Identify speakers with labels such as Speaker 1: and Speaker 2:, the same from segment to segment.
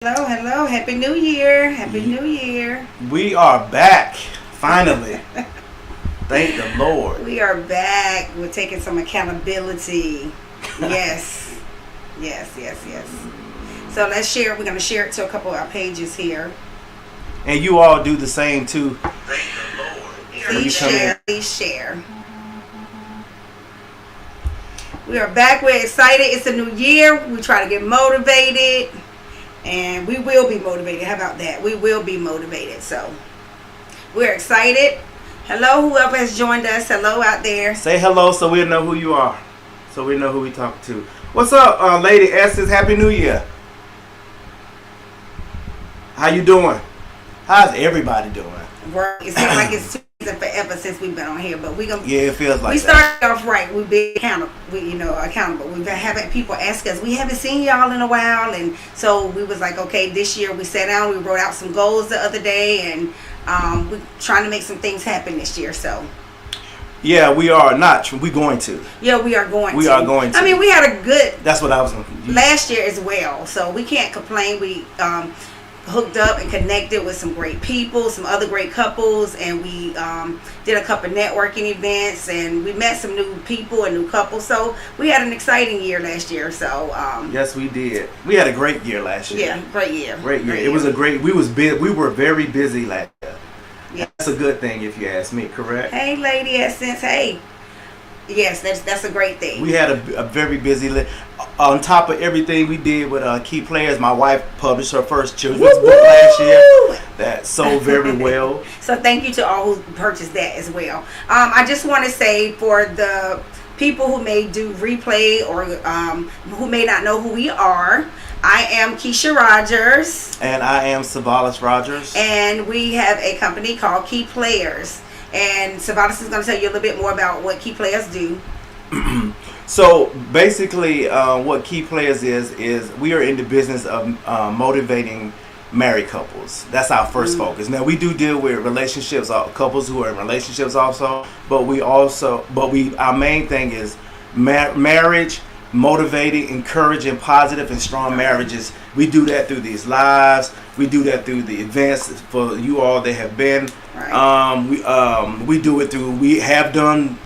Speaker 1: Hello, hello. Happy New Year. Happy New Year.
Speaker 2: We are back, finally. Thank the Lord.
Speaker 1: We are back. We're taking some accountability. Yes. Yes. So let's share. We're going to share it to a couple of our pages here.
Speaker 2: And you all do the same too.
Speaker 1: Thank the Lord. Please share. Please share. We are back. We're excited. It's a new year. We try to get motivated. And we will be motivated. How about that? We will be motivated. So we're excited. Hello, whoever has joined us. Hello out there.
Speaker 2: Say hello so we'll know who you are. So we know who we talking to. What's up, Lady Essence? Happy New Year. How you doing? How's everybody doing?
Speaker 1: Work. It seems like it's forever since we've been on here, but we gonna.
Speaker 2: Yeah, it feels like
Speaker 1: we started off right. We've been accountable. Accountable. We've been having people ask us. We haven't seen y'all in a while, and so we was like, okay, this year we sat down. We wrote out some goals the other day, and we're trying to make some things happen this year. So.
Speaker 2: Yeah, we are not. We're going to.
Speaker 1: Yeah, we are going to.
Speaker 2: We are going to.
Speaker 1: I mean, we had a good.
Speaker 2: That's what I was.
Speaker 1: Last year as well, so we can't complain. We hooked up and connected with some great people, some other great couples, and we did a couple networking events, and we met some new people and new couples. So we had an exciting year last year. So
Speaker 2: yes, we did. We had a great year last year.
Speaker 1: Yeah, great year.
Speaker 2: Great year. It was a great. We were very busy last year. Yeah. That's a good thing if you ask me. Correct.
Speaker 1: Hey, Lady Essence. Hey. Yes, that's a great thing.
Speaker 2: We had a very busy on top of everything we did with key players. My wife published her first children's book last year that sold very well.
Speaker 1: So thank you to all who purchased that as well. I just want to say for the people who may do replay or who may not know who we are, I am Keisha Rogers.
Speaker 2: And I am Savalis Rogers.
Speaker 1: And we have a company called Key Players. And Savalis is going to tell you a little bit more about what Key Players do.
Speaker 2: So basically what Key Players is we are in the business of motivating married couples. That's our first focus. Now we do deal with relationships, couples who are in relationships also, but our main thing is marriage, motivating, encouraging positive and strong marriages. We do that through these lives. We do that through the events for you all that have been. Right. We do it through. We have done.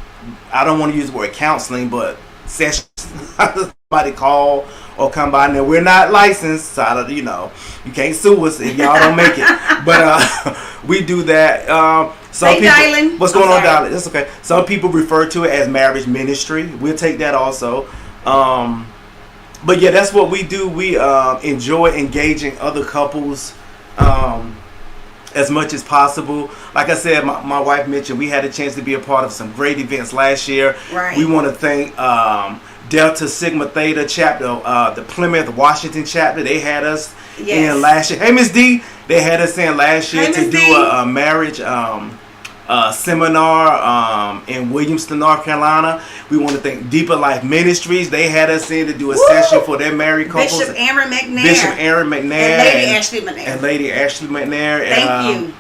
Speaker 2: I don't want to use the word counseling, but sessions. Somebody call or come by. Now we're not licensed, so you can't sue us if y'all don't make it. But we do that. Some people. Dylan. What's going on, Dylan? That's okay. Some people refer to it as marriage ministry. We'll take that also. But yeah, that's what we do. We enjoy engaging other couples as much as possible. Like I said, my wife mentioned we had a chance to be a part of some great events last year.
Speaker 1: Right.
Speaker 2: We want to thank Delta Sigma Theta chapter, the Plymouth, Washington chapter. They had us in last year. Hey, Miss D, they had us in last year to do a marriage seminar in Williamston, North Carolina. We want to thank Deeper Life Ministries. They had us in to do a session for their married couples.
Speaker 1: Bishop Aaron McNair. And
Speaker 2: Lady Ashley McNair.
Speaker 1: Thank you.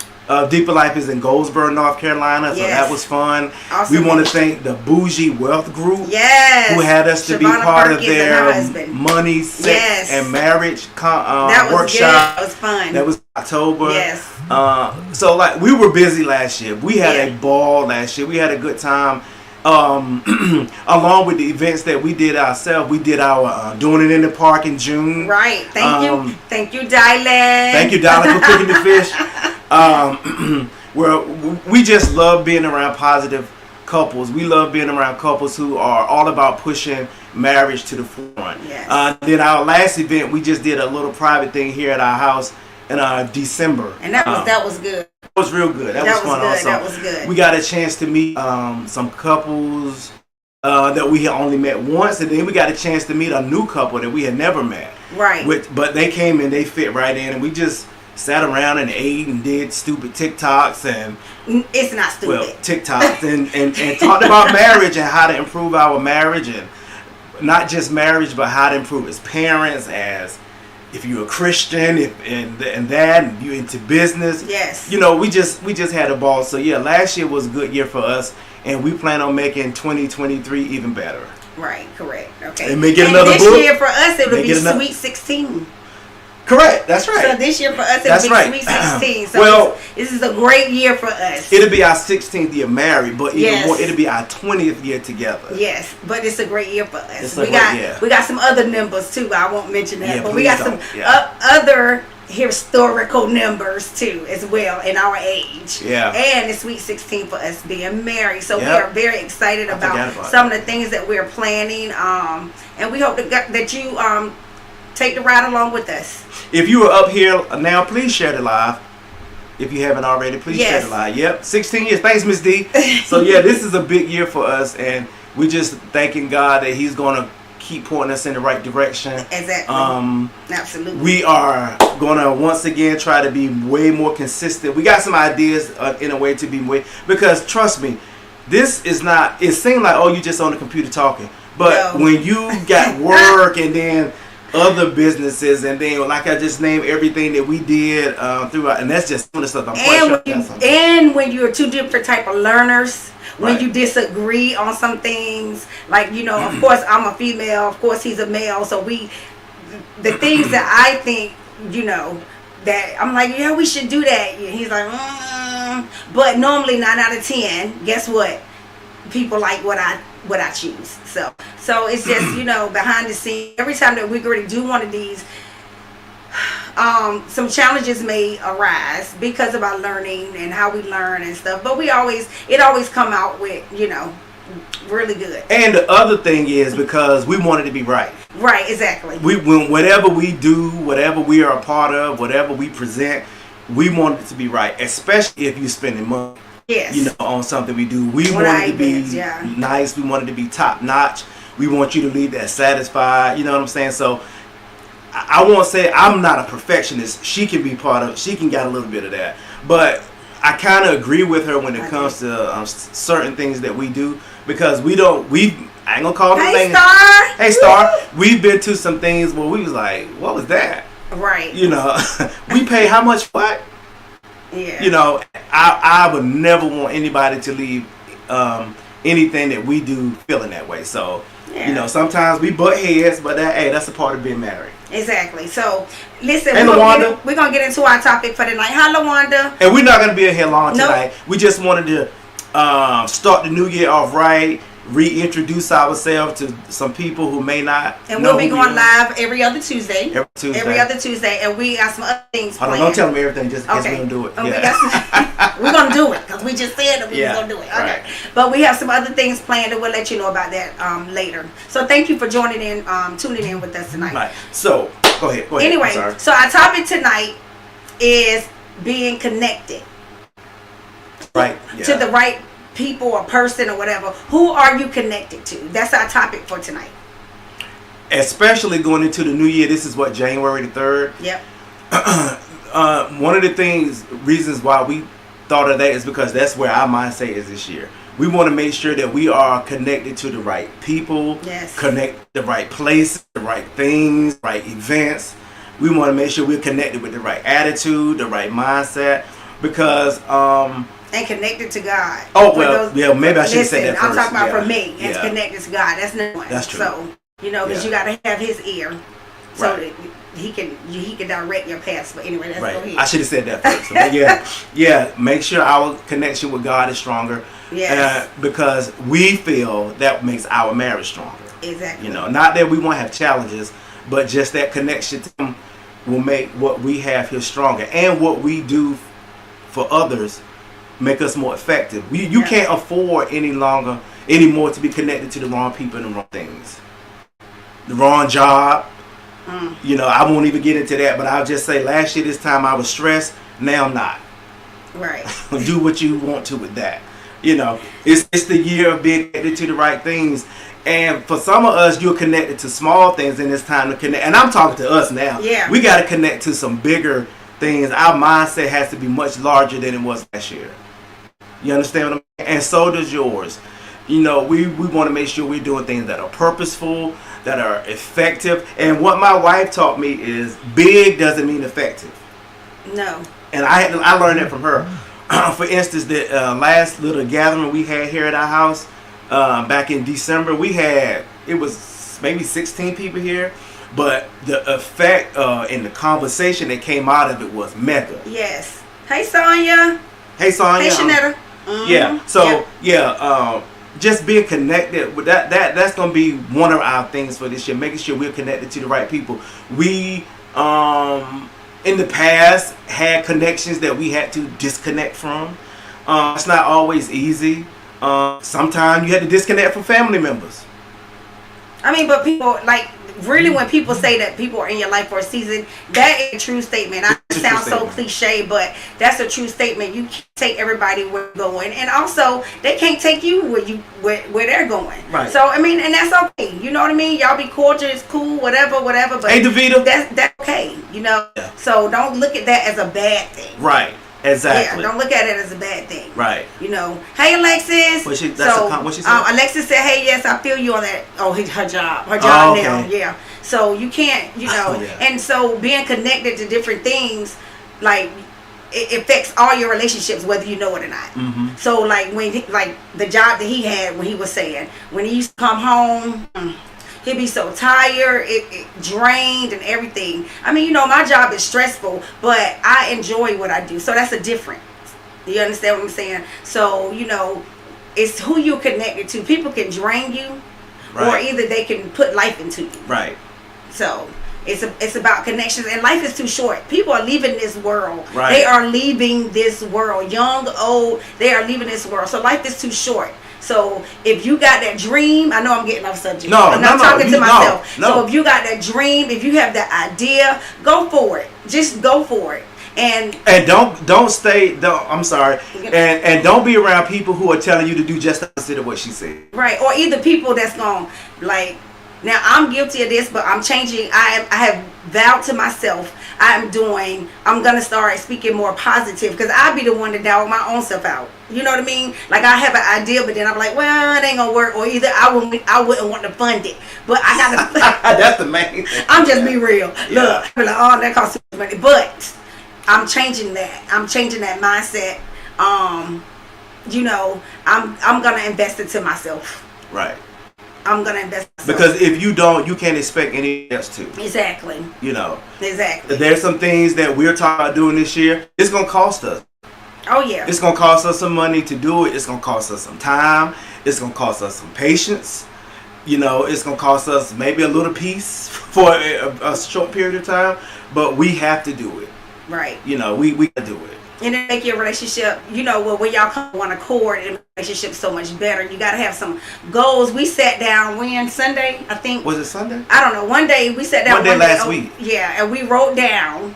Speaker 2: Deeper Life is in Goldsboro, North Carolina, so that was fun.
Speaker 1: Awesome.
Speaker 2: We want to thank the Bougie Wealth Group, who had us to be part of their money, sex, and marriage workshop.
Speaker 1: Good. That was fun.
Speaker 2: That was October.
Speaker 1: Yes.
Speaker 2: So we were busy last year. We had a ball last year. We had a good time. Along with the events that we did ourselves, we did our Doing It in the Park in June.
Speaker 1: Right. Thank you, Dylan.
Speaker 2: Thank you, Dylan, for cooking the fish. Where we just love being around positive couples. We love being around couples who are all about pushing marriage to the front.
Speaker 1: Yes.
Speaker 2: Then our last event, we just did a little private thing here at our house in December.
Speaker 1: And that was good.
Speaker 2: It was real good. That was fun
Speaker 1: good.
Speaker 2: also.
Speaker 1: That was good.
Speaker 2: We got a chance to meet some couples that we had only met once, and then we got a chance to meet a new couple that we had never met.
Speaker 1: Right.
Speaker 2: But they came and they fit right in, and we just sat around and ate and did stupid TikToks and
Speaker 1: it's not stupid.
Speaker 2: Well, TikToks and talked about marriage and how to improve our marriage, and not just marriage, but how to improve as parents, as if you're a Christian, and you into business.
Speaker 1: Yes.
Speaker 2: We just had a ball. So yeah, last year was a good year for us, and we plan on making 2023 even better.
Speaker 1: Right, correct. Okay.
Speaker 2: And may get another book.
Speaker 1: This year for us, it would be Sweet 16.
Speaker 2: Correct. That's right.
Speaker 1: So this year for us,
Speaker 2: That's
Speaker 1: it'll be
Speaker 2: right.
Speaker 1: Sweet 16. So
Speaker 2: Well,
Speaker 1: this is a great year for us.
Speaker 2: it'll be our 16th year married, but even
Speaker 1: Yes.
Speaker 2: more, it'll be our 20th year together.
Speaker 1: Yes, but it's a great year for us.
Speaker 2: It's a
Speaker 1: We
Speaker 2: great
Speaker 1: got
Speaker 2: year.
Speaker 1: we got some other numbers too. I won't mention that,
Speaker 2: Yeah,
Speaker 1: but we
Speaker 2: please
Speaker 1: got some
Speaker 2: don't. Yeah.
Speaker 1: other historical numbers too as well in our age.
Speaker 2: Yeah.
Speaker 1: And it's Sweet 16 for us being married. So we
Speaker 2: Yep.
Speaker 1: are very excited
Speaker 2: I forgot
Speaker 1: about
Speaker 2: about
Speaker 1: some of the things that we're planning. And we hope that you take the ride along with us.
Speaker 2: If you are up here now, please share the live. If you haven't already, please share
Speaker 1: Yes.
Speaker 2: the live. Yep, 16 years. Thanks, Miss D. So yeah, this is a big year for us, and we just thanking God that He's gonna keep pointing us in the right direction.
Speaker 1: Exactly. Absolutely.
Speaker 2: We are gonna once again try to be way more consistent. We got some ideas in a way to be way, because trust me, this is not. It seems like, oh, you just on the computer talking, but
Speaker 1: No.
Speaker 2: when you got work and then other businesses, and then like I just named everything that we did throughout, and that's just some of the stuff I'm quite sure that's something.
Speaker 1: And when you're two different type of learners, when
Speaker 2: Right.
Speaker 1: you disagree on some things, like, you know, of course I'm a female, of course he's a male, so the things that I think, you know, that I'm like, yeah, we should do that, and he's like, but normally 9 out of 10, guess what, people like what I choose. So it's just, you know, behind the scenes, every time that we really do one of these, some challenges may arise because of our learning and how we learn and stuff, but it always come out with, you know, really good.
Speaker 2: And the other thing is because we want it to be right.
Speaker 1: Right, exactly.
Speaker 2: Whatever we do, whatever we are a part of, whatever we present, we want it to be right, especially if you're spending money.
Speaker 1: Yes.
Speaker 2: You know, on something we do. We
Speaker 1: On
Speaker 2: want
Speaker 1: our
Speaker 2: it to be
Speaker 1: events, yeah.
Speaker 2: nice. We want it to be top notch. We want you to leave that satisfied. You know what I'm saying? So I won't say I'm not a perfectionist. She can be part of. She can get a little bit of that. But I kind of agree with her when it comes to certain things that we do, because I ain't gonna call them
Speaker 1: Hey,
Speaker 2: names.
Speaker 1: Star.
Speaker 2: Hey, Star. We've been to some things where we was like, what was that?
Speaker 1: Right.
Speaker 2: You know, we pay how much for it?
Speaker 1: Yeah.
Speaker 2: You know, I would never want anybody to leave anything that we do feeling that way. So,
Speaker 1: Yeah.
Speaker 2: you know, sometimes we butt heads, but that's a part of being married.
Speaker 1: Exactly. So, listen,
Speaker 2: And
Speaker 1: we're
Speaker 2: LaWanda.
Speaker 1: gonna get into our topic for tonight. Hi, LaWanda.
Speaker 2: And we're not going to be in here long
Speaker 1: Nope.
Speaker 2: tonight. We just wanted to start the new year off right, reintroduce ourselves to some people who may not
Speaker 1: And
Speaker 2: know
Speaker 1: we'll be
Speaker 2: who we
Speaker 1: going
Speaker 2: are.
Speaker 1: live every other Tuesday.
Speaker 2: Every Tuesday.
Speaker 1: And we got some other things
Speaker 2: Hold on,
Speaker 1: planned.
Speaker 2: don't tell them everything just because
Speaker 1: Okay.
Speaker 2: we're going to do it.
Speaker 1: And
Speaker 2: Yeah.
Speaker 1: we're gonna do it because we just said that we
Speaker 2: Yeah,
Speaker 1: was gonna do it. Okay,
Speaker 2: right.
Speaker 1: but we have some other things planned, and we'll let you know about that later. So thank you for joining in, tuning in with us tonight.
Speaker 2: Right. So, go ahead. I'm
Speaker 1: Anyway,
Speaker 2: sorry.
Speaker 1: so our topic tonight is being connected
Speaker 2: Right.
Speaker 1: to
Speaker 2: Yeah.
Speaker 1: the right people or person or whatever. Who are you connected to? That's our topic for tonight.
Speaker 2: Especially going into the new year. This is what, January the 3rd.
Speaker 1: Yep.
Speaker 2: One of the reasons why we thought of that is because that's where our mindset is this year. We want to make sure that we are connected to the right people,
Speaker 1: Yes.
Speaker 2: connect the right places, the right things, right events. We want to make sure we're connected with the right attitude, the right mindset, because
Speaker 1: And connected to God.
Speaker 2: Oh,
Speaker 1: For
Speaker 2: well, yeah, maybe I should have said
Speaker 1: listen,
Speaker 2: that
Speaker 1: I'm
Speaker 2: first.
Speaker 1: talking about
Speaker 2: Yeah.
Speaker 1: for me. It's
Speaker 2: Yeah.
Speaker 1: connected to God. That's number one.
Speaker 2: That's true.
Speaker 1: So, you know, because
Speaker 2: Yeah.
Speaker 1: you got to have His ear, so
Speaker 2: Right.
Speaker 1: that He can direct your paths. But anyway, let's go
Speaker 2: Right.
Speaker 1: ahead.
Speaker 2: I should have said that first. But yeah. Make sure our connection with God is stronger.
Speaker 1: Yes.
Speaker 2: Because we feel that makes our marriage stronger.
Speaker 1: Exactly.
Speaker 2: You know, not that we won't have challenges, but just that connection to Him will make what we have here stronger, and what we do for others make us more effective. You
Speaker 1: Yeah.
Speaker 2: can't afford anymore to be connected to the wrong people and the wrong things, the wrong job. You know, I won't even get into that, but I'll just say last year this time I was stressed. Now I'm not.
Speaker 1: Right.
Speaker 2: Do what you want to with that. You know, it's the year of being connected to the right things. And for some of us, you're connected to small things, and it's time to connect. And I'm talking to us now.
Speaker 1: Yeah.
Speaker 2: We got to connect to some bigger things. Our mindset has to be much larger than it was last year. You understand what I'm saying? And so does yours. You know, we want to make sure we're doing things that are purposeful, that are effective. And what my wife taught me is big doesn't mean effective.
Speaker 1: No.
Speaker 2: And I learned that from her. For instance, the last little gathering we had here at our house back in December, it was maybe 16 people here, but the effect in the conversation that came out of it was mega.
Speaker 1: Yes. Hey, Sonya.
Speaker 2: Hey, Sonya.
Speaker 1: Hey, Shanetta.
Speaker 2: Yeah. So just being connected with that's gonna be one of our things for this year, making sure we're connected to the right people. We in the past had connections that we had to disconnect from. It's not always easy. Sometimes you had to disconnect from family members.
Speaker 1: I mean, but people, like, really, when people say that people are in your life for a season, that is a true statement. I sound so cliche, but that's a true statement. You can't take everybody where you're going, and also they can't take you where they're going.
Speaker 2: Right.
Speaker 1: So I mean, and that's okay. You know what I mean? Y'all be cordial, it's cool, whatever. But
Speaker 2: hey, Davita,
Speaker 1: that's okay. You know. Yeah. So don't look at that as a bad thing.
Speaker 2: Right. Exactly.
Speaker 1: Yeah, don't look at it as a bad thing.
Speaker 2: Right.
Speaker 1: You know, hey Alexis.
Speaker 2: What she said?
Speaker 1: Alexis said, hey, yes, I feel you on that. Oh, her job now. Yeah. So you can't, you know, and so being connected to different things, like, it affects all your relationships, whether you know it or not.
Speaker 2: Mm-hmm.
Speaker 1: So like like the job that he had, when he was saying, when he used to come home, he'd be so tired, it drained and everything. I mean, you know, my job is stressful, but I enjoy what I do. So that's a difference. You understand what I'm saying? So, you know, it's who you're connected to. People can drain you, or either they can put life into you.
Speaker 2: Right.
Speaker 1: So it's about connections, and life is too short. People are leaving this world.
Speaker 2: Right.
Speaker 1: They are leaving this world. Young, old, they are leaving this world. So life is too short. So if you got that dream, I know I'm getting off subject. I'm not talking to myself.
Speaker 2: No.
Speaker 1: So if you got that dream, if you have that idea, go for it. Just go for it. And
Speaker 2: don't stay. I'm sorry. And don't be around people who are telling you to do just the opposite of what she said.
Speaker 1: Right. Or either people that's going, like, now I'm guilty of this, but I'm changing. I have vowed to myself, I'm going to start speaking more positive, because I be the one to doubt my own self out. You know what I mean? Like, I have an idea, but then I'm like, well, it ain't going to work. Or either I wouldn't want to fund it. But I got to.
Speaker 2: That's the main thing.
Speaker 1: I'm just be real.
Speaker 2: Yeah.
Speaker 1: Look, I'm like, oh, that costs too much money. But I'm changing that. I'm changing that mindset. You know, I'm going to invest into myself.
Speaker 2: Right.
Speaker 1: I'm going to invest in myself.
Speaker 2: Because if you don't, you can't expect anyone else to.
Speaker 1: Exactly.
Speaker 2: You know.
Speaker 1: Exactly.
Speaker 2: There's some things that we're talking about doing this year. It's going to cost us.
Speaker 1: Oh, yeah.
Speaker 2: It's going to cost us some money to do it. It's going to cost us some time. It's going to cost us some patience. You know, it's going to cost us maybe a little peace for a short period of time. But we have to do it.
Speaker 1: Right.
Speaker 2: You know, we got to do it.
Speaker 1: And it make your relationship, you know, well, when y'all come on accord, and the relationship so much better. You got to have some goals. We sat down Sunday, I think.
Speaker 2: Was it Sunday?
Speaker 1: I don't know. One day we sat down.
Speaker 2: One day last week.
Speaker 1: Yeah, and we wrote down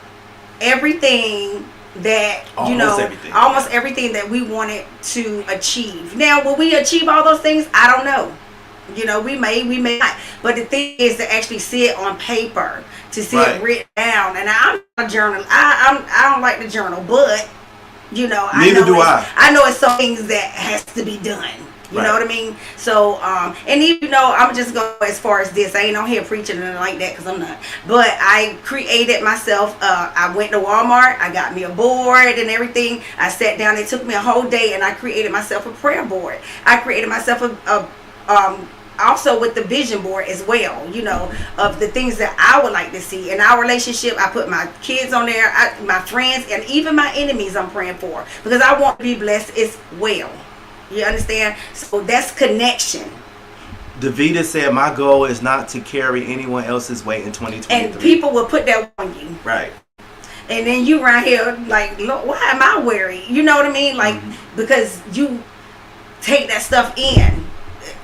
Speaker 1: everything that, almost everything that we wanted to achieve. Now, will we achieve all those things? I don't know. You know, we may not. But the thing is to actually see it on paper, to see it written down. And I'm not a journal. I don't like the journal, but you know,
Speaker 2: neither do I.
Speaker 1: I know it's some things that has to be done. You know what I mean? So, and even though I'm just going as far as this, I ain't on here preaching and like that, because I'm not. But I created myself, I went to Walmart, I got me a board and everything. I sat down, it took me a whole day, and I created myself a prayer board. I created myself also with the vision board as well, you know, of the things that I would like to see in our relationship. I put my kids on there, my friends, and even my enemies I'm praying for, because I want to be blessed as well. You understand? So that's connection.
Speaker 2: Davita said, my goal is not to carry anyone else's weight in 2023.
Speaker 1: And people will put that on you.
Speaker 2: Right.
Speaker 1: And then you around here like, look, why am I worried? You know what I mean? Like, because you take that stuff in.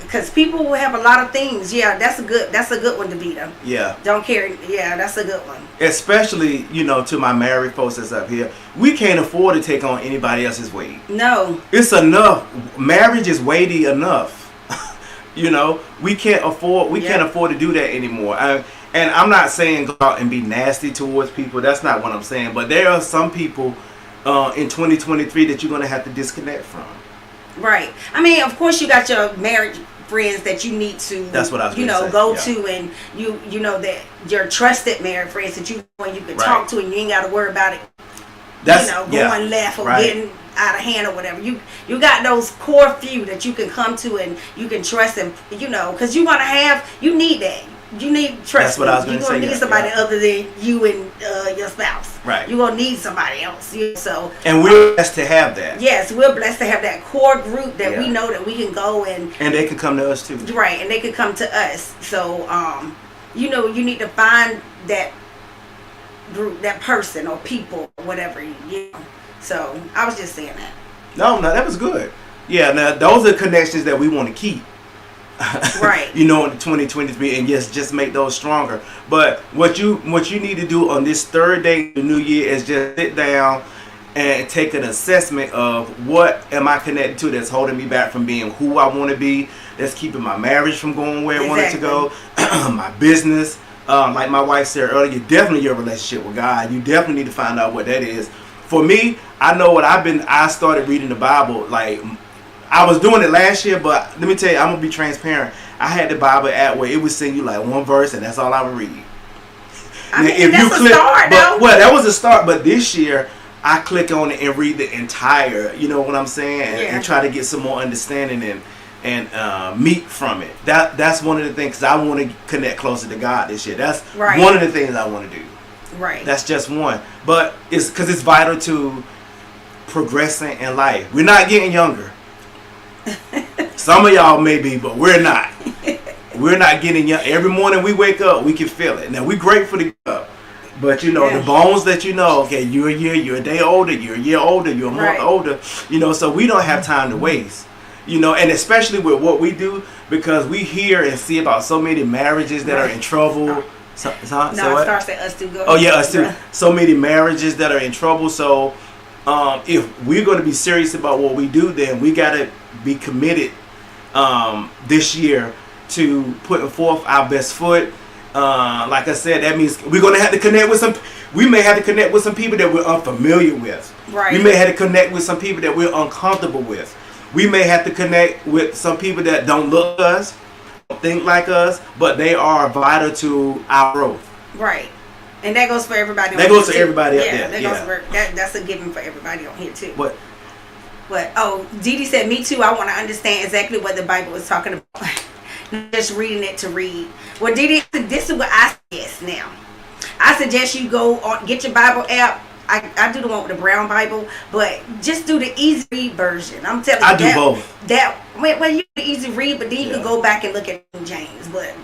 Speaker 1: Because people will have a lot of things. Yeah, that's a good one, Davita.
Speaker 2: Yeah.
Speaker 1: Don't carry. Yeah, that's a good one.
Speaker 2: Especially, you know, to my married folks that's up here, we can't afford to take on anybody else's weight.
Speaker 1: No.
Speaker 2: It's enough. Marriage is weighty enough. You know, we can't afford to do that anymore. And I'm not saying go out and be nasty towards people. That's not what I'm saying. But there are some people in 2023 that you're going to have to disconnect from.
Speaker 1: Right. I mean, of course, you got your marriage friends that you need to,
Speaker 2: that's what I was
Speaker 1: go to, and you know that your trusted married friends that you can talk to, and you ain't got to worry about it.
Speaker 2: That's
Speaker 1: going left or getting out of hand or whatever. You got those core few that you can come to and you can trust, and you know, because you need that. You need trust.
Speaker 2: That's what I was
Speaker 1: You're
Speaker 2: going to say.
Speaker 1: need somebody other than you and your spouse.
Speaker 2: Right.
Speaker 1: You're gonna need somebody else. So.
Speaker 2: And we're blessed to have that.
Speaker 1: Yes, we're blessed to have that core group that we
Speaker 2: Yeah.
Speaker 1: know that we can go and
Speaker 2: they can come to us too.
Speaker 1: right, and they can come to us. So, you know, you need to find that group, that person or people, whatever. You know. So I was just saying that.
Speaker 2: No, that was good. Yeah, now those are connections that we want to keep.
Speaker 1: Right.
Speaker 2: You know, in 2023, and yes, just make those stronger. But what you need to do on this third day of the new year is just sit down and take an assessment of what am I connected to that's holding me back from being who I want to be, that's keeping my marriage from going where I want it to go, my business. Like my wife said earlier, definitely your relationship with God. You definitely need to find out what that is. For me, I know what I started reading the Bible. Like, I was doing it last year, but let me tell you, I'm going to be transparent. I had the Bible app where it would send you like one verse, and that's all I would read.
Speaker 1: I mean, that's a start, though.
Speaker 2: Well, that was a start, but this year, I click on it and read the entire, you know what I'm saying? And try to get some more understanding and meat from it. That's one of the things, 'cause I want to connect closer to God this year. That's one of the things I want to do.
Speaker 1: Right.
Speaker 2: That's just one. But it's because it's vital to progressing in life. We're not getting younger. Some of y'all may be, but we're not. We're not getting young. Every morning we wake up, we can feel it. Now, we're grateful to get up. But, you know, the bones that you know, okay, you're a day older, you're a year older, you're a month older. You know, so we don't have time to waste. You know, and especially with what we do, because we hear and see about so many marriages that are in trouble.
Speaker 1: No, it starts at us too. Go
Speaker 2: oh, yeah, us too. So many marriages that are in trouble. So if we're going to be serious about what we do, then we got to be committed this year to putting forth our best foot. Like I said, that means we're going to have to connect with some. We may have to connect with some people that we're unfamiliar with.
Speaker 1: Right.
Speaker 2: We may have to connect with some people that we're uncomfortable with. We may have to connect with some people that don't look like us, don't think like us, but they are vital to our growth.
Speaker 1: Right. And that goes for everybody.
Speaker 2: That goes for everybody up there.
Speaker 1: That goes for, that's a given for everybody on here too.
Speaker 2: What?
Speaker 1: But Dee Dee said, me too. I want to understand exactly what the Bible is talking about. Not just reading it to read. Well, Dee Dee, this is what I suggest now. I suggest you go on, get your Bible app. I do the one with the brown Bible, but just do the easy read version. I'm telling you,
Speaker 2: I do both.
Speaker 1: Well, you do the easy read, but then you can go back and look at King James. But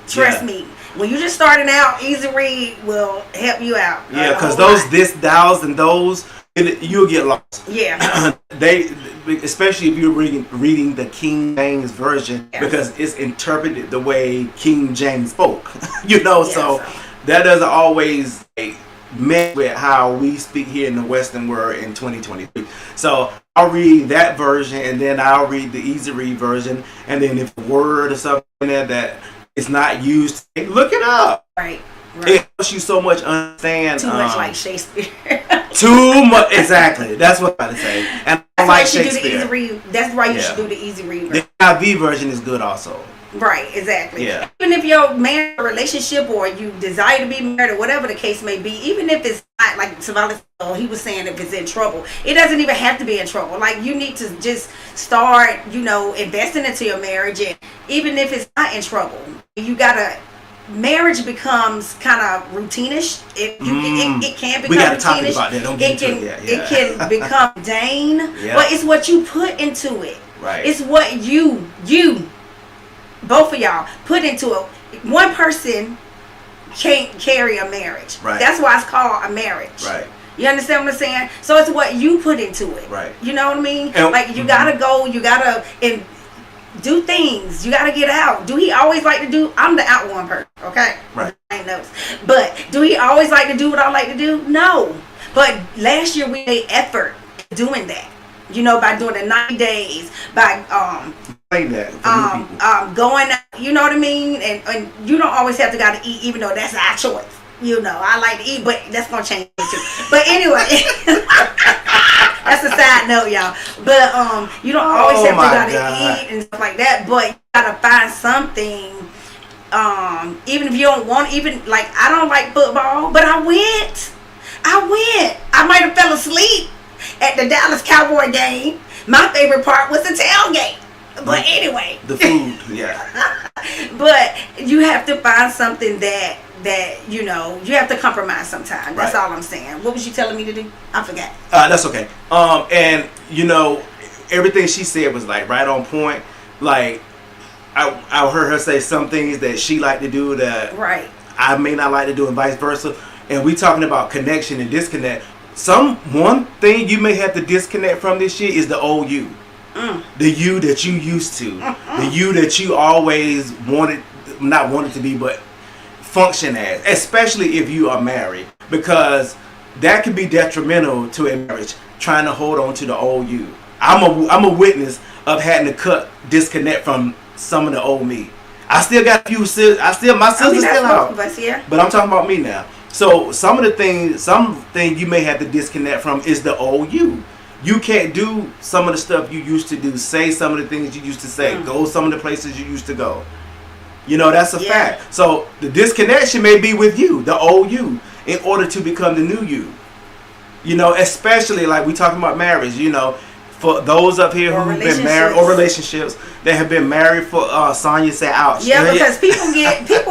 Speaker 1: trust me, when you're just starting out, easy read will help you out.
Speaker 2: Yeah, because those thous and those, you'll get lost.
Speaker 1: Yeah.
Speaker 2: Especially if you're reading the King James version, because it's interpreted the way King James spoke. You know, so that doesn't always match with how we speak here in the Western world in 2023. So I'll read that version, and then I'll read the easy read version, and then if a word or something in there that is not used, look it up.
Speaker 1: Right.
Speaker 2: It helps you so much understand.
Speaker 1: Too much like Shakespeare.
Speaker 2: Too much, exactly. That's what I'm about to say. And I like Shakespeare.
Speaker 1: That's why you should do the easy read.
Speaker 2: The NIV version is good also.
Speaker 1: Right, exactly.
Speaker 2: Yeah.
Speaker 1: Even if you're married in a relationship or you desire to be married or whatever the case may be, even if it's not like Savalas, he was saying, if it's in trouble, it doesn't even have to be in trouble. Like, you need to just start, investing into your marriage, and even if it's not in trouble, you gotta. Marriage becomes kind of routinish. It can become.
Speaker 2: We got to talk
Speaker 1: routinish.
Speaker 2: about that. Don't get into it.
Speaker 1: It can become mundane, but it's what you put into it.
Speaker 2: Right.
Speaker 1: It's what you, both of y'all put into it. One person can't carry a marriage.
Speaker 2: Right.
Speaker 1: That's why it's called a marriage.
Speaker 2: Right.
Speaker 1: You understand what I'm saying? So it's what you put into it.
Speaker 2: Right.
Speaker 1: You know what I mean?
Speaker 2: And,
Speaker 1: like you gotta go. You gotta do things. You gotta get out. Do he always like to do? I'm the outgoing person, okay?
Speaker 2: Right.
Speaker 1: I ain't knows. But do he always like to do what I like to do? No. But last year we made effort doing that. By doing the 90 days, by going out, you know what I mean? And you don't always have to gotta eat, even though that's our choice. I like to eat, but that's gonna change too. But anyway. That's a side note, y'all. But you don't always have to gotta eat and stuff like that. But you gotta find something. Even if you don't want, even like I don't like football, but I went. I might have fell asleep at the Dallas Cowboy game. My favorite part was the tailgate. But anyway,
Speaker 2: the food, yeah.
Speaker 1: But you have to find something that you have to compromise sometimes. That's
Speaker 2: Right.
Speaker 1: all I'm saying. What was you telling me to do? I forgot.
Speaker 2: That's okay. And everything she said was like right on point. Like I heard her say some things that she liked to do that
Speaker 1: Right.
Speaker 2: I may not like to do, and vice versa. And we talking about connection and disconnect. One thing you may have to disconnect from this year is the old you. The you that you used to. The you that you always not wanted to be, but function as. Especially if you are married. Because that can be detrimental to a marriage, trying to hold on to the old you. I'm a witness of having to disconnect from some of the old me. I still got a few sisters. My sister's
Speaker 1: that's
Speaker 2: still
Speaker 1: both
Speaker 2: out.
Speaker 1: of us, yeah.
Speaker 2: But I'm talking about me now. So something you may have to disconnect from is the old you. You can't do some of the stuff you used to do, say some of the things you used to say, go some of the places you used to go. That's a fact. So the disconnection may be with you, the old you, in order to become the new you. Especially like we talking about marriage, for those up here who've been married or relationships that have been married for Sonya said ouch.
Speaker 1: Yeah, because people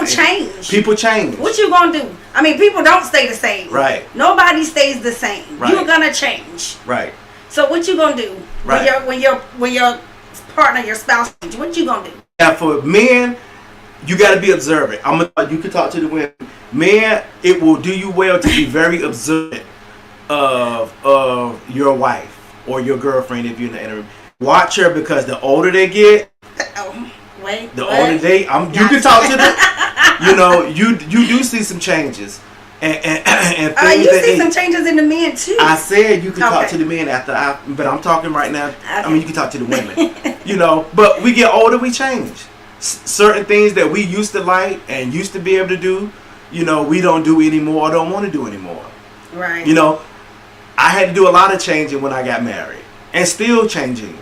Speaker 1: change.
Speaker 2: People change.
Speaker 1: What you gonna do? I mean, people don't stay the same.
Speaker 2: Right.
Speaker 1: Nobody stays the same.
Speaker 2: Right.
Speaker 1: You're gonna change.
Speaker 2: Right.
Speaker 1: So what you gonna do?
Speaker 2: Right.
Speaker 1: When your partner, your spouse change, what you gonna do?
Speaker 2: Now for men, you got to be observant. You can talk to the women. Men, it will do you well to be very observant of your wife or your girlfriend if you're in the interim. Watch her, because the older they get, older they. You can talk to them. You do see some changes, and things
Speaker 1: you see some changes in the men too.
Speaker 2: I said you can talk to the men but I'm talking right now. Okay. I mean, you can talk to the women. But we get older, we change. Certain things that we used to like and used to be able to do, we don't do anymore or don't want to do anymore.
Speaker 1: Right.
Speaker 2: I had to do a lot of changing when I got married, and still changing.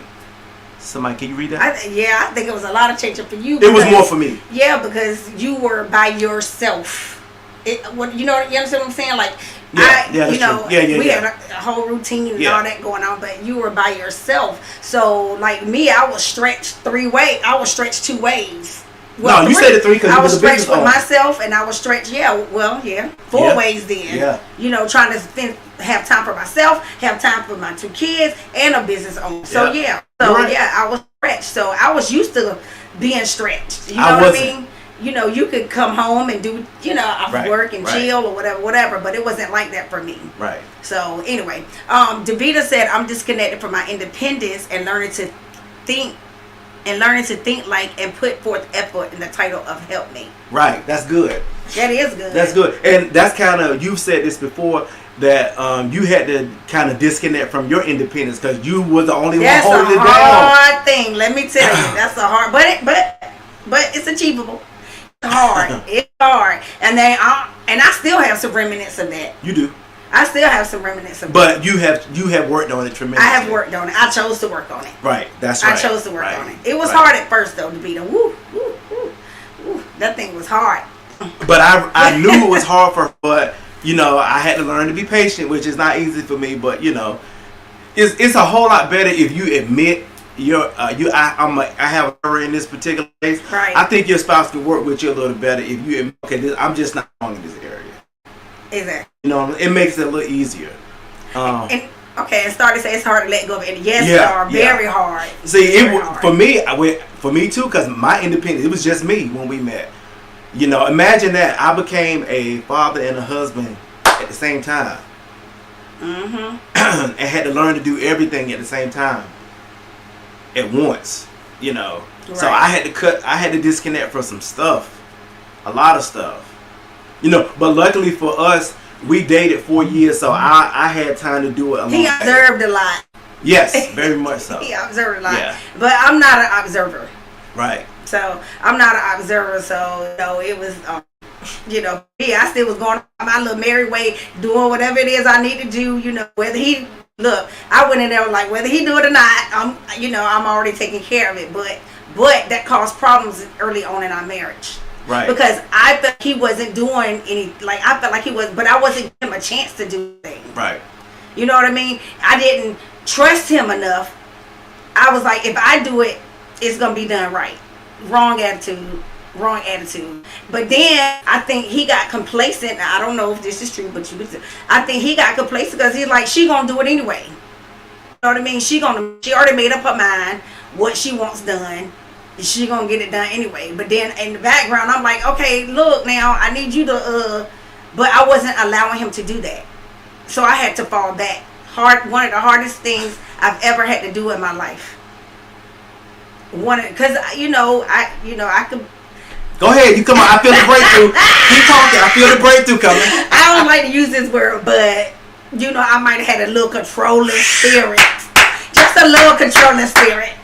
Speaker 2: Somebody, can you read that?
Speaker 1: I think it was a lot of changing for you.
Speaker 2: It was more for me.
Speaker 1: Yeah, because you were by yourself. You understand what I'm saying? Like,
Speaker 2: we
Speaker 1: had a whole routine and all that going on, but you were by yourself. So, like me, I was stretched 3 ways. I was stretched 2 ways.
Speaker 2: Well, no, you said it 3 because
Speaker 1: I was stretched with myself, and I was stretched. 4 ways then. Yeah. Trying to have time for myself, have time for my 2 kids, and a business owner. So I was stretched. So I was used to being stretched. You know what I mean? You could come home and do, work and chill or whatever, but it wasn't like that for me.
Speaker 2: Right.
Speaker 1: So anyway, Davita said, I'm disconnected from my independence and learning to think like and put forth effort in the title of help me.
Speaker 2: Right. That's good.
Speaker 1: That is good.
Speaker 2: That's good. And that's kind of, you've said this before, that you had to kind of disconnect from your independence because you were the only one holding it down.
Speaker 1: That's a hard thing. Let me tell you. That's a hard, but it's achievable. It's hard. It's hard. And I still have some remnants of that.
Speaker 2: You do.
Speaker 1: I still have some remnants of
Speaker 2: that. But you have worked on it tremendously.
Speaker 1: I have worked on it. I chose to work on it.
Speaker 2: Right. That's right.
Speaker 1: I chose to work on it. It was hard at first though, to be that thing was hard.
Speaker 2: But I knew it was hard for her, but I had to learn to be patient, which is not easy for me, but it's a whole lot better if you admit I have her in this particular case.
Speaker 1: Right.
Speaker 2: I think your spouse can work with you a little better if you admit, okay, I'm just not strong in this area.
Speaker 1: Exactly.
Speaker 2: It makes it a little easier.
Speaker 1: And start to say it's hard to let go of it. Yes, they are very hard.
Speaker 2: See, for me too, because my independence, it was just me when we met. Imagine that I became a father and a husband at the same time. Mm-hmm. And had to learn to do everything at the same time. At once, Right. So I had to disconnect from some stuff. A lot of stuff. But luckily for us, we dated 4 years, so I had time to do it alone.
Speaker 1: He observed a lot.
Speaker 2: Yes, very much so.
Speaker 1: He observed a lot. Yeah. But I'm not an observer.
Speaker 2: Right.
Speaker 1: So I'm not an observer, so it was, I still was going my little merry way, doing whatever it is I need to do, whether I went in there like, whether he do it or not, I'm already taking care of it, but that caused problems early on in our marriage.
Speaker 2: Right.
Speaker 1: Because I felt he wasn't doing I felt like he was, but I wasn't giving him a chance to do things.
Speaker 2: Right.
Speaker 1: You know what I mean? I didn't trust him enough. I was like, if I do it, it's going to be done right. Wrong attitude. wrong attitude. But then I think he got complacent. I don't know if this is true, but I think he got complacent because he's like, she gonna do it anyway. You know what I mean? She already made up her mind what she wants done. She gonna get it done anyway. But then in the background, I'm like, okay, look now, I need you to but I wasn't allowing him to do that. So I had to fall back. One of the hardest things I've ever had to do in my life. Because I could.
Speaker 2: Go ahead, you come on. I feel the breakthrough. Keep talking. I feel the breakthrough coming.
Speaker 1: I don't like to use this word, but I might have had a little controlling spirit. Just a little controlling spirit.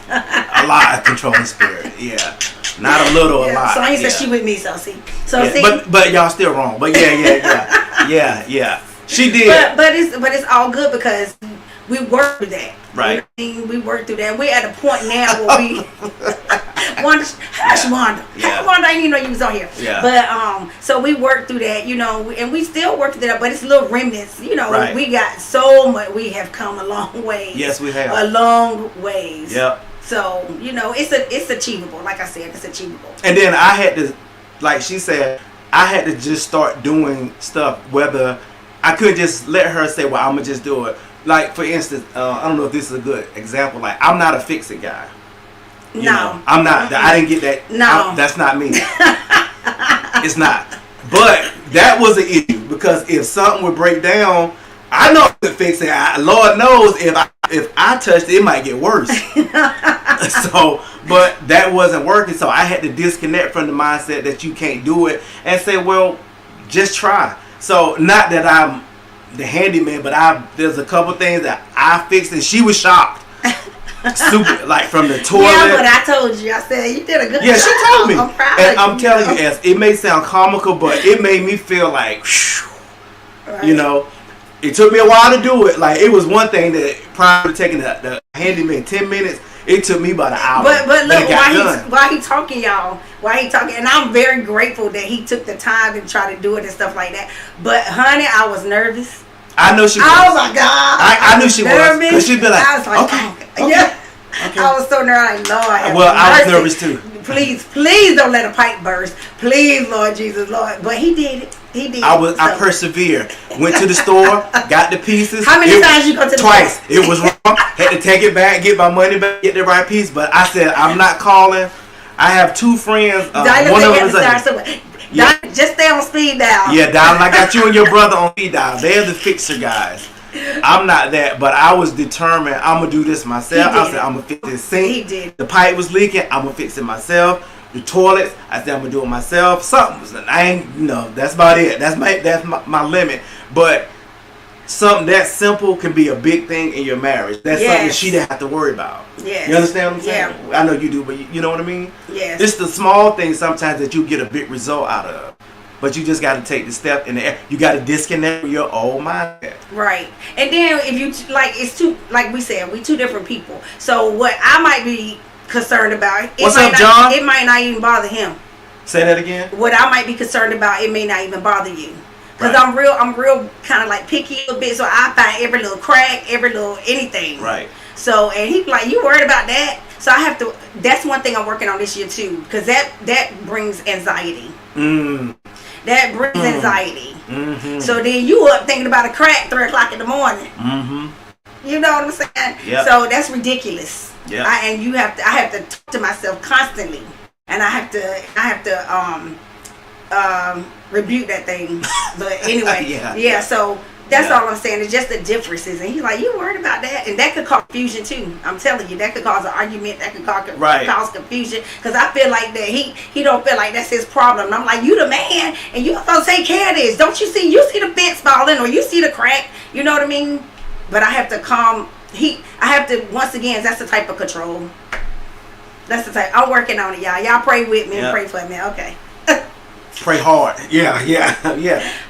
Speaker 2: A lot of controlling spirit. Yeah, not a little, a lot.
Speaker 1: So he said she with me. So see.
Speaker 2: But y'all still wrong. But yeah. She did.
Speaker 1: But it's all good because we worked through that.
Speaker 2: Right.
Speaker 1: You know, we worked through that. We're at a point now where we Wanda.
Speaker 2: Yeah.
Speaker 1: Wanda, I didn't even know you was on here.
Speaker 2: Yeah.
Speaker 1: But so we worked through that, and we still work through that, but it's little remnants.
Speaker 2: Right.
Speaker 1: We got so much. We have come a long way.
Speaker 2: Yes, we have.
Speaker 1: A long ways.
Speaker 2: Yep.
Speaker 1: So it's achievable. Like I said, it's achievable.
Speaker 2: And then I had to, like she said, I had to just start doing stuff. Whether I could just let her say, "Well, I'm gonna just do it." Like for instance, I don't know if this is a good example. Like I'm not a fix-it guy.
Speaker 1: No,
Speaker 2: I'm not. I didn't get that.
Speaker 1: No,
Speaker 2: that's not me. It's not. But that was an issue because if something would break down, I know I could fix it. Lord knows if I touched it, it might get worse. So, but that wasn't working. So I had to disconnect from the mindset that you can't do it and say, well, just try. So not that I'm the handyman, but there's a couple things that I fixed and she was shocked. Super, like from the toilet.
Speaker 1: Yeah, but I told you. I said you did a good job.
Speaker 2: Yeah, she told me.
Speaker 1: I'm proud
Speaker 2: and
Speaker 1: of
Speaker 2: I'm telling you, as it may sound comical, but it made me feel like, right. It took me a while to do it. Like it was one thing that prior to taking the handyman 10 minutes, it took me about an hour.
Speaker 1: But look, while he talking, and I'm very grateful that he took the time to try to do it and stuff like that. But honey, I was nervous.
Speaker 2: I know she was.
Speaker 1: Oh my God.
Speaker 2: I knew she was. Because she'd be like,
Speaker 1: I was like, okay. Yeah. Okay. I was so nervous. Lord,
Speaker 2: I was nervous too.
Speaker 1: Please don't let a pipe burst. Please, Lord Jesus, Lord. But he did it.
Speaker 2: I persevered. Went to the store, got the pieces.
Speaker 1: How many times you go to the store?
Speaker 2: Twice. It was wrong. Had to take it back, get my money back, get the right piece. But I said, I'm not calling. I have two friends. One of them is
Speaker 1: just stay on speed dial.
Speaker 2: Yeah, dial. I got you and your brother on speed dial. They're the fixer guys. I'm not that, but I was determined. I'm gonna do this myself. I said I'm gonna fix this sink.
Speaker 1: He did.
Speaker 2: The pipe was leaking. I'm gonna fix it myself. The toilets, I said I'm gonna do it myself. Something. I ain't. That's about it. That's my limit. But something that simple can be a big thing in your marriage. That's something she didn't have to worry about.
Speaker 1: Yeah.
Speaker 2: You understand what I'm saying?
Speaker 1: Yeah.
Speaker 2: I know you do, but you know what I mean?
Speaker 1: Yes.
Speaker 2: It's the small things sometimes that you get a big result out of. But you just got to take the step in the air. You got to disconnect with your old mindset.
Speaker 1: Right. And then if you, like we said, we two different people. So what I might be concerned about.
Speaker 2: What's up, John?
Speaker 1: It might not even bother him.
Speaker 2: Say that again.
Speaker 1: What I might be concerned about, it may not even bother you. Because
Speaker 2: right.
Speaker 1: I'm real kind of like picky a little bit. So I find every little crack, every little anything.
Speaker 2: Right.
Speaker 1: So, and he's like, you worried about that? So I have to, that's one thing I'm working on this year too. Because that brings anxiety. That brings anxiety.
Speaker 2: Mm-hmm.
Speaker 1: So then you up thinking about a crack 3 o'clock in the morning.
Speaker 2: Mm-hmm.
Speaker 1: You know what I'm saying?
Speaker 2: Yep.
Speaker 1: So that's ridiculous.
Speaker 2: Yeah.
Speaker 1: I have to talk to myself constantly, and I have to rebuke that thing. But anyway, yeah. So that's all I'm saying. It's just the differences. And he's like, you worried about that? And that could cause confusion too. I'm telling you, that could cause an argument. That could cause confusion. Because I feel like that he don't feel like that's his problem. And I'm like, you the man, and you supposed to take care of this. Don't you see? You see the fence falling, or you see the crack. You know what I mean? But I have to once again, that's the type of control. That's the type. I'm working on it, y'all. Y'all pray with me and pray for me. Okay.
Speaker 2: Pray hard. Yeah.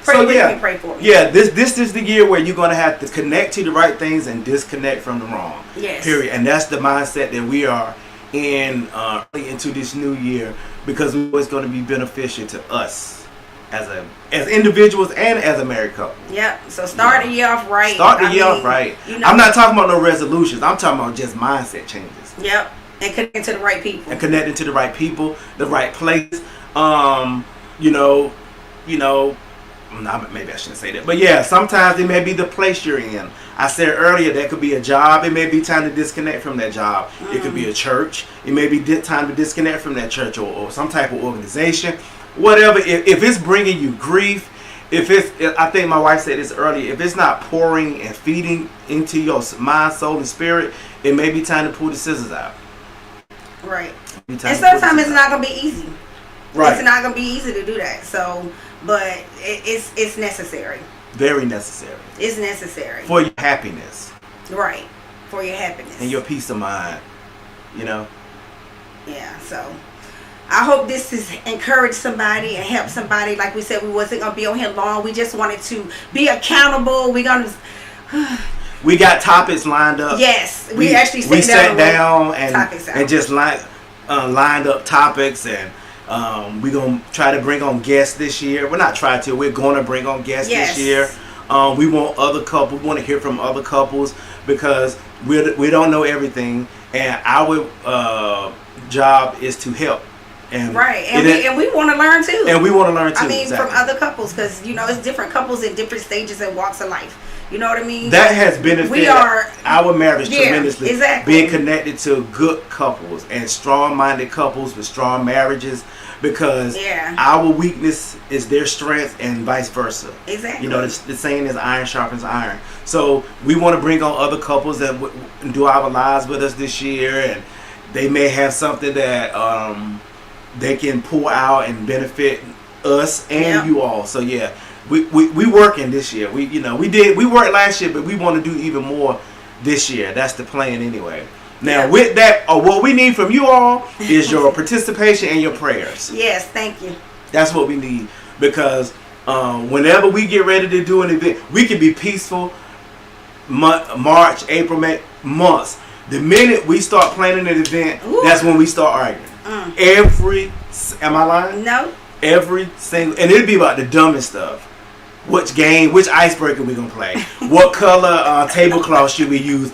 Speaker 1: Pray with me, pray for me.
Speaker 2: Yeah, this is the year where you're going to have to connect to the right things and disconnect from the wrong.
Speaker 1: Yes.
Speaker 2: Period. And that's the mindset that we are in into this new year, because it's going to be beneficial to us as individuals and as a married couple.
Speaker 1: Yep. So start the year off right.
Speaker 2: Start the year off right. I'm not talking about no resolutions. I'm talking about just mindset changes.
Speaker 1: Yep. And connecting to the right people.
Speaker 2: And connecting to the right people, the right place. You know, maybe I shouldn't say that. But yeah, sometimes it may be the place you're in. I said earlier that could be a job. It may be time to disconnect from that job. It could be a church. It may be time to disconnect from that church or some type of organization. Whatever. If it's bringing you grief, I think my wife said this earlier, if it's not pouring and feeding into your mind, soul, and spirit, it may be time to pull the scissors out.
Speaker 1: Right. And sometimes it's not going to be easy.
Speaker 2: Right.
Speaker 1: It's not going to be easy to do that. So, but it's necessary.
Speaker 2: Very necessary.
Speaker 1: It's necessary.
Speaker 2: For your happiness.
Speaker 1: Right. For your happiness.
Speaker 2: And your peace of mind. You know?
Speaker 1: Yeah, so I hope this has encouraged somebody and helped somebody. Like we said, we wasn't going to be on here long. We just wanted to be accountable. We
Speaker 2: got topics lined up.
Speaker 1: Yes. We actually
Speaker 2: sat down and just lined up topics, and we're going to try to bring on guests this year. We're not trying to. We're going to bring on guests this year. We want other couples. We want to hear from other couples because we don't know everything, and our job is to help. And
Speaker 1: right, and we want to learn too.
Speaker 2: And we want to learn too.
Speaker 1: I mean,
Speaker 2: exactly.
Speaker 1: From other couples, because it's different couples in different stages and walks of life. You know what I mean?
Speaker 2: That has benefited our marriage tremendously.
Speaker 1: Exactly.
Speaker 2: Being connected to good couples and strong-minded couples with strong marriages, because our weakness is their strength and vice versa.
Speaker 1: Exactly.
Speaker 2: You know, the saying is iron sharpens iron. So we want to bring on other couples that do our lives with us this year, and they may have something that they can pull out and benefit us and you all. So yeah. We working this year. We worked last year, but we want to do even more this year. That's the plan anyway. Now with that, what we need from you all is your participation and your prayers.
Speaker 1: Yes, thank you.
Speaker 2: That's what we need, because whenever we get ready to do an event, we can be peaceful. March, April, May, months. The minute we start planning an event, that's when we start arguing. Am I lying?
Speaker 1: No.
Speaker 2: Every single, and it'd be about the dumbest stuff. Which icebreaker we gonna play? What color tablecloth should we use?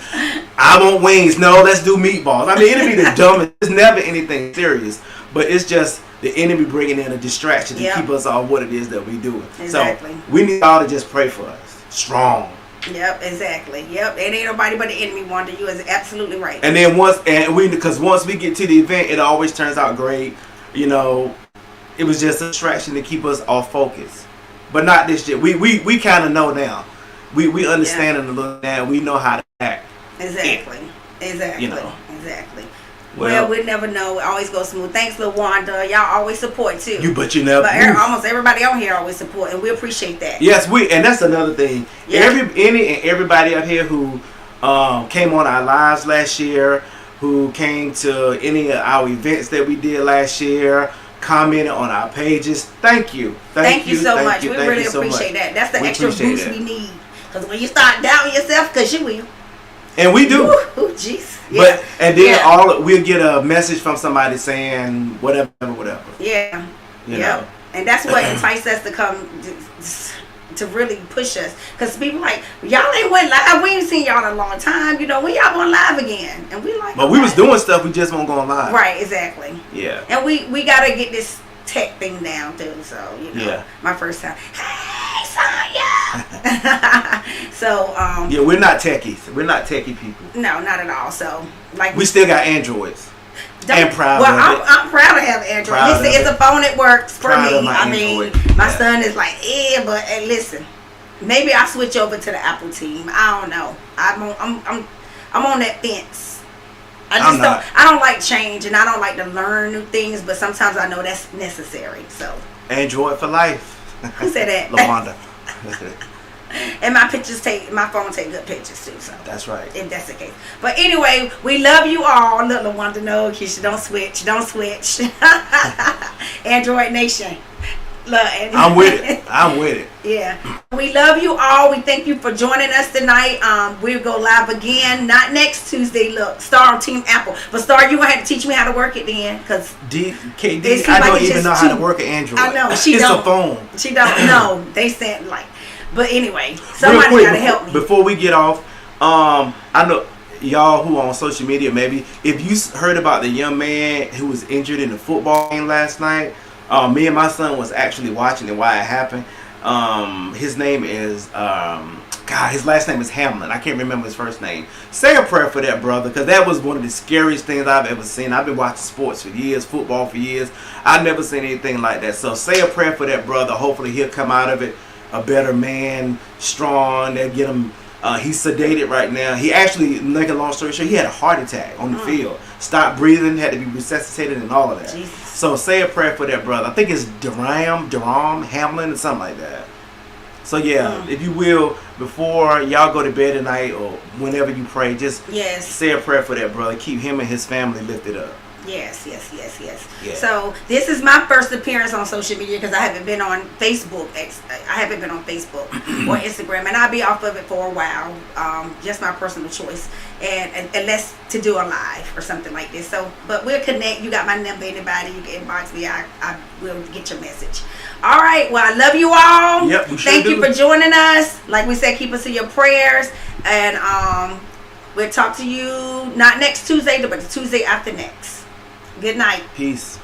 Speaker 2: I want wings. No, let's do meatballs. I mean, it'll be the dumbest. It's never anything serious, but it's just the enemy bringing in a distraction to keep us on what it is that we do.
Speaker 1: Exactly.
Speaker 2: So we need y'all to just pray for us. Strong.
Speaker 1: Yep, exactly. Yep, it ain't nobody but the enemy, Wanda. You is absolutely right.
Speaker 2: And then once we get to the event, it always turns out great. You know, it was just a distraction to keep us off focus. But not this year. We kind of know now. We understand it a little now. We know how to act.
Speaker 1: Exactly. You know. Exactly.
Speaker 2: Well,
Speaker 1: we never know. It always goes smooth. Thanks, Lil Wanda. Y'all always support too.
Speaker 2: You never.
Speaker 1: But almost everybody on here always support, and we appreciate that.
Speaker 2: Yes, and that's another thing.
Speaker 1: Yeah.
Speaker 2: Everybody up here who came on our lives last year, who came to any of our events that we did last year, commented on our pages. Thank you.
Speaker 1: Thank you so much. We really appreciate that. That's the extra boost we need. Because when you start doubting yourself, because you will.
Speaker 2: And we do.
Speaker 1: Ooh, jeez.
Speaker 2: Yeah. We'll get a message from somebody saying whatever.
Speaker 1: Yeah.
Speaker 2: You know.
Speaker 1: And that's what enticed us to come to really push us. Because people like, y'all ain't went live. We ain't seen y'all in a long time. You know, when y'all going live again? And we like,
Speaker 2: but we was doing stuff. We just won't go live.
Speaker 1: Right, exactly.
Speaker 2: Yeah.
Speaker 1: And we got to get this tech thing down too. So, you know, my first time. Hey, Sonya. So,
Speaker 2: yeah, we're not techies. We're not techie people.
Speaker 1: No, not at all. So, like,
Speaker 2: we still got Androids. And proud of it.
Speaker 1: I'm proud to have Android. It's a phone that works for me. I mean, my son is like, but hey, listen, maybe I'll switch over to the Apple team. I don't know. I'm on that fence. I don't like change, and I don't like to learn new things, but sometimes I know that's necessary. So
Speaker 2: Android for life.
Speaker 1: Who said that?
Speaker 2: LaWanda.
Speaker 1: And my phone take good pictures too. So
Speaker 2: that's right.
Speaker 1: If that's the case. But anyway, we love you all. Look, LaWanda, no, Keisha, don't switch. Android Nation. Look,
Speaker 2: I'm with it.
Speaker 1: Yeah. We love you all. We thank you for joining us tonight. We'll go live again, not next Tuesday. Look, Star on Team Apple. But Star, you gonna have to teach me how to work it then, because
Speaker 2: KD, I don't even know how to work an Android.
Speaker 1: I know
Speaker 2: it's a phone.
Speaker 1: She don't know. They said like. But anyway, somebody got to help me.
Speaker 2: Before we get off, I know y'all who are on social media, maybe if you heard about the young man who was injured in the football game last night, me and my son was actually watching it why it happened. His name is his last name is Hamlin. I can't remember his first name. Say a prayer for that brother, because that was one of the scariest things I've ever seen. I've been watching sports for years, football for years. I've never seen anything like that. So say a prayer for that brother. Hopefully he'll come out of it a better man, strong. They'll get him. He's sedated right now. He actually, make a long story short, he had a heart attack on the field. Stopped breathing, had to be resuscitated and all of that.
Speaker 1: Jesus.
Speaker 2: So say a prayer for that brother. I think it's Durham Hamlin or something like that. So yeah, if you will, before y'all go to bed tonight or whenever you pray, just say a prayer for that brother. Keep him and his family lifted up.
Speaker 1: Yes.
Speaker 2: Yeah.
Speaker 1: So this is my first appearance on social media, because I haven't been on Facebook. I haven't been on Facebook or Instagram, and I'll be off of it for a while. Just my personal choice, and unless to do a live or something like this. So, but we'll connect. You got my number. Anybody, you can inbox me. I will get your message. All right. Well, I love you all.
Speaker 2: Yep. We sure
Speaker 1: Thank
Speaker 2: do.
Speaker 1: you for joining us. Like we said, keep us in your prayers, and we'll talk to you not next Tuesday, but the Tuesday after next. Good night.
Speaker 2: Peace.